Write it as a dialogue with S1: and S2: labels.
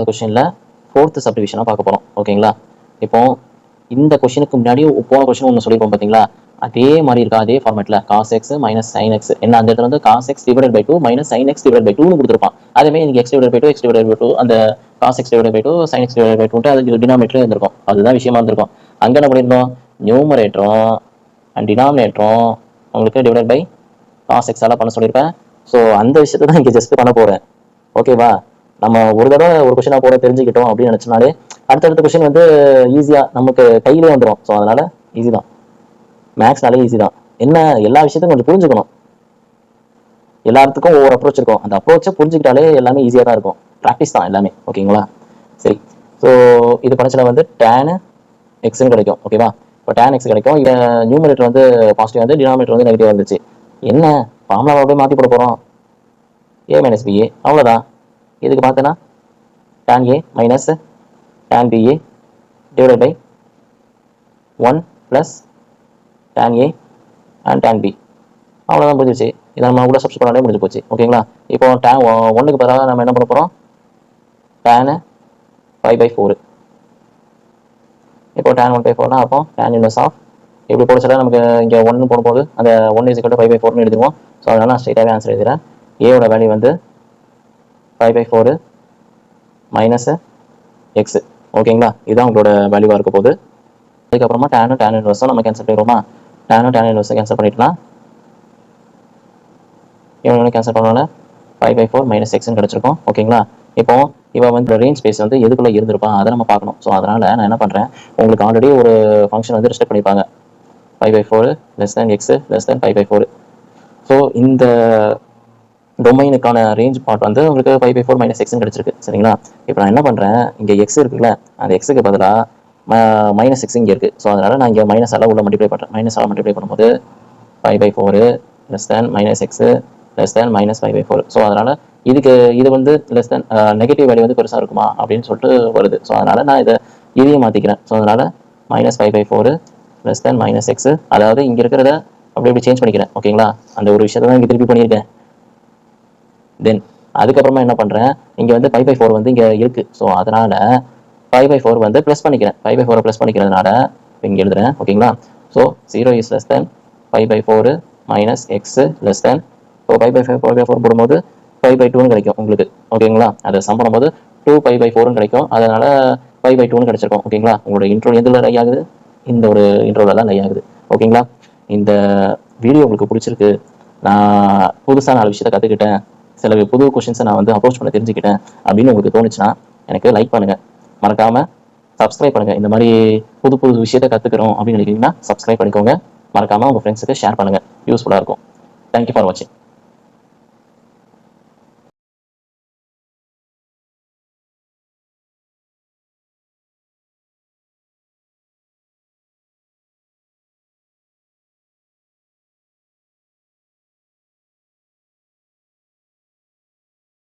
S1: கொஸ்டின்ல 4th சப்டிவிஷனா பார்க்க போறோம். ஓகேங்களா? இப்போ இந்த கொஸ்டினுக்கு முன்னாடி போன கொஸ்டின் ஒன்று சொல்லியிருக்கோம் பார்த்தீங்களா? அதே மாதிரி இருக்கா, அதே ஃபார்மேட்ல cos x minus sin x என்ன அந்த இடத்துல வந்து cos x divided by 2 minus sin x divided by 2 கொடுத்துருப்பான். அதேமாதிரி இன்னைக்கு x divided by 2 x divided by 2 அந்த cos x divided by 2 sin x divided by 2 அது டினாமினேட்டர் இருந்திருக்கும். அதுதான் விஷயமா இருந்திருக்கும். அங்க என்ன பண்ணியிருந்தோம், நியூமரேட்டரும் அண்ட் டினாமினேட்டரும் உங்களுக்கு டிவைடட் பை cos x பண்ண சொல்லியிருப்பேன். ஸோ அந்த விஷயத்தை தான் இங்கே ஜஸ்ட் பண்ண போறேன். ஓகேவா? நம்ம ஒரு தடவை ஒரு கொஸ்டினா போட தெரிஞ்சுக்கிட்டோம் அப்படின்னு நினைச்சனாலே அடுத்தடுத்த கொஸ்டின் வந்து ஈஸியா நமக்கு கையிலே வந்துடும். ஸோ அதனால ஈஸி தான், மேக்ஸ்னாலே ஈஸி தான். என்ன எல்லா விஷயத்தையும் கொஞ்சம் புரிஞ்சுக்கணும். எல்லாத்துக்கும் ஒவ்வொரு அப்ரோச் இருக்கும். அந்த அப்ரோச்சை புரிஞ்சுக்கிட்டாலே எல்லாமே ஈஸியாக தான் இருக்கும். ப்ராக்டிஸ் தான் எல்லாமே. ஓகேங்களா? சரி, ஸோ இது படிச்சல வந்து tan எக்ஸ்ன்னு கிடைக்கும். ஓகேவா? இப்போ tan எக்ஸ் கிடைக்கும். இதை நியூமரேட்டர் வந்து பாசிட்டிவ் வந்து டினாமினேட்டர் வந்து நெகட்டிவ் வந்துச்சு. என்ன ஃபார்முலாவை அப்படியே மாற்றி போட போகிறோம். a மைனஸ் பிஏ அவ்வளோதான். இதுக்கு பார்த்தேன்னா tan a minus tan ba divided by 1 plus tan a and tan b அவ்வளோதான் முடிஞ்சிச்சு. இதை நம்ம கூட சப்ஸ்டிட் பண்ணாலே முடிஞ்சு போச்சு. ஓகேங்களா? இப்போ tan 1க்கு பதிலாக நம்ம என்ன பண்ண போகிறோம், tan 5/4. இப்போ tan 1/4னா அப்போ tan இன்வர்ஸ் ஆஃப் எப்படி போடுச்சா நமக்கு இங்கே 1 போடும்போது அந்த 1 = 5/4ன்னு எழுதுவோம். ஸோ அதனால நான் ஸ்ட்ரைட்டாகவே ஆன்சர் எழுதுகிறேன். ஏவோட வேல்யூ வந்து 5/4 மைனஸ் எக்ஸ். ஓகேங்களா? இதுதான் உங்களோட வேல்யூவாக இருக்க போகுது. அதுக்கப்புறமா tan இன்வர்ஸும் நம்ம கேன்சல் பண்ணிடுவோமா? tan இன்வர்ஸை கேன்சல் பண்ணிட்டுனா இவங்க கேன்சல் பண்ணோன்னா 5/4 மைனஸ் எக்ஸ்ன்னு கிடச்சிருக்கும். ஓகேங்களா? இப்போ இவன் வந்து ரேஞ்ச் ஸ்பேஸ் வந்து எதுக்குள்ளே இருந்திருப்பான் அதை நம்ம பார்க்கணும். ஸோ அதனால் நான் என்ன பண்ணுறேன், உங்களுக்கு ஆல்ரெடி ஒரு ஃபங்க்ஷன் வந்து ரெஸ்ட்ரிக்ட் பண்ணியிருப்பாங்க 5/4 less than x less than 5/4. So இந்த டொமைனுக்கான ரேஞ்ச் பார்ட் வந்து உங்களுக்கு 5/4 மைனஸ் எக்ஸ்ன்னு கிடச்சிருக்கு. சரிங்களா? இப்போ நான் என்ன பண்ணுறேன், இங்கே எக்ஸ் இருக்குல்ல, அந்த எக்ஸுக்கு பதிலாக மைனஸ் எக்ஸ் இங்கே இருக்குது. ஸோ அதனால் நான் இங்கே மைனஸ் எல்லாம் உள்ள மல்டிப்ளை பண்ணுறேன். மைனஸ் எல்லாம் மல்டிப்ளை பண்ணும்போது 5/4 less than minus x less than minus 5/4. So அதனால் இது வந்து லெஸ் தேன் நெகட்டிவ் வேல்யூ வந்து பெருசாக இருக்குமா அப்படின்னு சொல்லிட்டு வருது. ஸோ அதனால் நான் இதையும் மாற்றிக்கிறேன். ஸோ அதனால் minus 5/4 less than minus x, அதாவது இங்கே இருக்கிறத அப்படி சேஞ்ச் பண்ணிக்கிறேன். ஓகேங்களா? அந்த ஒரு விஷயத்தை தான் இங்கே திருப்பி பண்ணியிருக்கேன். தென் அதுக்கப்புறமா என்ன பண்ணுறேன், இங்கே வந்து 5/4 வந்து இங்கே இருக்குது. ஸோ அதனால் 5/4 வந்து ப்ளஸ் பண்ணிக்கிறேன். 5/4 ப்ளஸ் பண்ணிக்கிறதுனால இங்கே எழுதுறேன். ஓகேங்களா? So 0 is less than 5/4 minus X less than. So 5/4 போடும்போது 5/2ன்னு கிடைக்கும் உங்களுக்கு. ஓகேங்களா? அதை சம் பண்ணும்போது 2π/4ன்னு கிடைக்கும். அதனால 5/2ன்னு கிடைச்சிருக்கும். ஓகேங்களா? உங்களோட இன்ட்ரோ எதில் லை ஆகுது, இந்த ஒரு இன்ட்ரோவில் தான் லை ஆகுது. ஓகேங்களா? இந்த வீடியோ உங்களுக்கு பிடிச்சிருக்கு, நான் புதுசாக 4 விஷயத்தை கற்றுக்கிட்டேன், சில புது கொஸ்டின்ஸை நான் வந்து அப்ரோச் பண்ண தெரிஞ்சுக்கிட்டேன் அப்படின்னு உங்களுக்கு தோணுச்சுன்னா எனக்கு லைக் பண்ணுங்கள், மறக்காமல் சப்ஸ்கிரைப் பண்ணுங்கள். இந்த மாதிரி புது விஷயத்தை கற்றுக்கிறோம் அப்படின்னு நினைக்கிறீங்கன்னா சப்ஸ்கிரைப் பண்ணிக்கோங்க. மறக்காமல் உங்கள் ஃப்ரெண்ட்ஸுக்கு ஷேர் பண்ணுங்கள், யூஸ்ஃபுல்லாக இருக்கும். தேங்க்யூ ஃபார் வாட்சிங்.